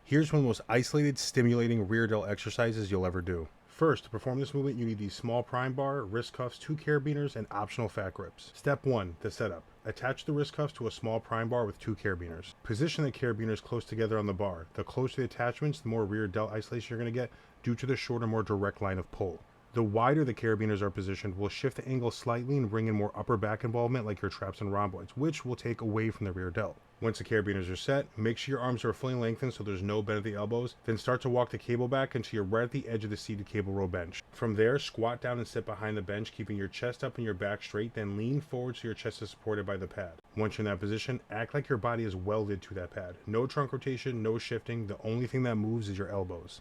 Here's one of the most isolated, stimulating rear delt exercises you'll ever do. First, to perform this movement, you need the small prime bar, wrist cuffs, 2 carabiners, and optional fat grips. Step 1, the setup. Attach the wrist cuffs to a small prime bar with 2 carabiners. Position the carabiners close together on the bar. The closer the attachments, the more rear delt isolation you're going to get due to the shorter, more direct line of pull. The wider the carabiners are positioned will shift the angle slightly and bring in more upper back involvement like your traps and rhomboids, which will take away from the rear delt. Once the carabiners are set, make sure your arms are fully lengthened so there's no bend at the elbows, then start to walk the cable back until you're right at the edge of the seated cable row bench. From there, squat down and sit behind the bench, keeping your chest up and your back straight, then lean forward so your chest is supported by the pad. Once you're in that position, act like your body is welded to that pad. No trunk rotation, no shifting, the only thing that moves is your elbows.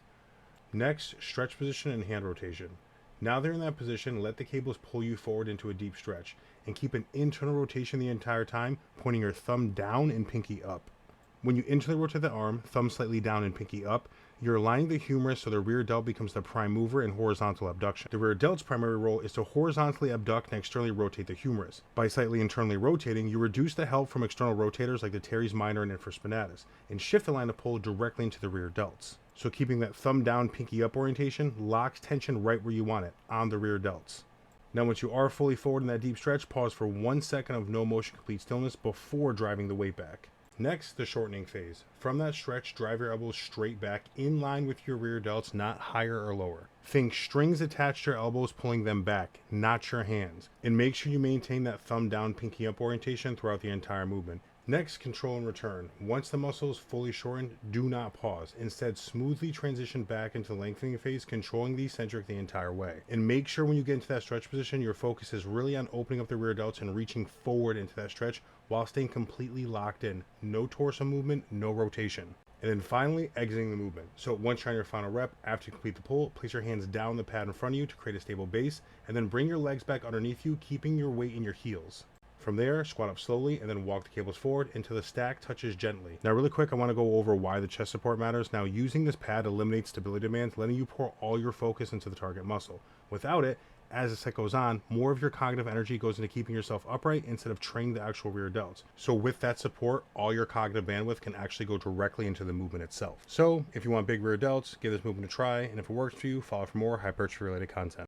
Next, stretch position and hand rotation. Now they're in that position, let the cables pull you forward into a deep stretch, and keep an internal rotation the entire time, pointing your thumb down and pinky up. When you internally rotate the arm, thumb slightly down and pinky up, you're aligning the humerus so the rear delt becomes the prime mover in horizontal abduction. The rear delt's primary role is to horizontally abduct and externally rotate the humerus. By slightly internally rotating, you reduce the help from external rotators like the teres minor and infraspinatus, and shift the line of pull directly into the rear delts. So keeping that thumb down, pinky up orientation locks tension right where you want it, on the rear delts. Now once you are fully forward in that deep stretch, pause for 1 second of no motion, complete stillness before driving the weight back. Next, the shortening phase. From that stretch, drive your elbows straight back in line with your rear delts, not higher or lower. Think strings attached to your elbows pulling them back, not your hands. And make sure you maintain that thumb down, pinky up orientation throughout the entire movement. Next, control and return. Once the muscle is fully shortened, do not pause. Instead, smoothly transition back into the lengthening phase, controlling the eccentric the entire way. And make sure when you get into that stretch position, your focus is really on opening up the rear delts and reaching forward into that stretch while staying completely locked in. No torso movement, no rotation. And then finally, exiting the movement. So once you're on your final rep, after you complete the pull, place your hands down the pad in front of you to create a stable base, and then bring your legs back underneath you, keeping your weight in your heels. From there, squat up slowly and then walk the cables forward until the stack touches gently. Now really quick, I want to go over why the chest support matters. Now using this pad eliminates stability demands, letting you pour all your focus into the target muscle. Without it, as the set goes on, more of your cognitive energy goes into keeping yourself upright instead of training the actual rear delts. So with that support, all your cognitive bandwidth can actually go directly into the movement itself. So if you want big rear delts, give this movement a try, and if it works for you, follow for more hypertrophy related content.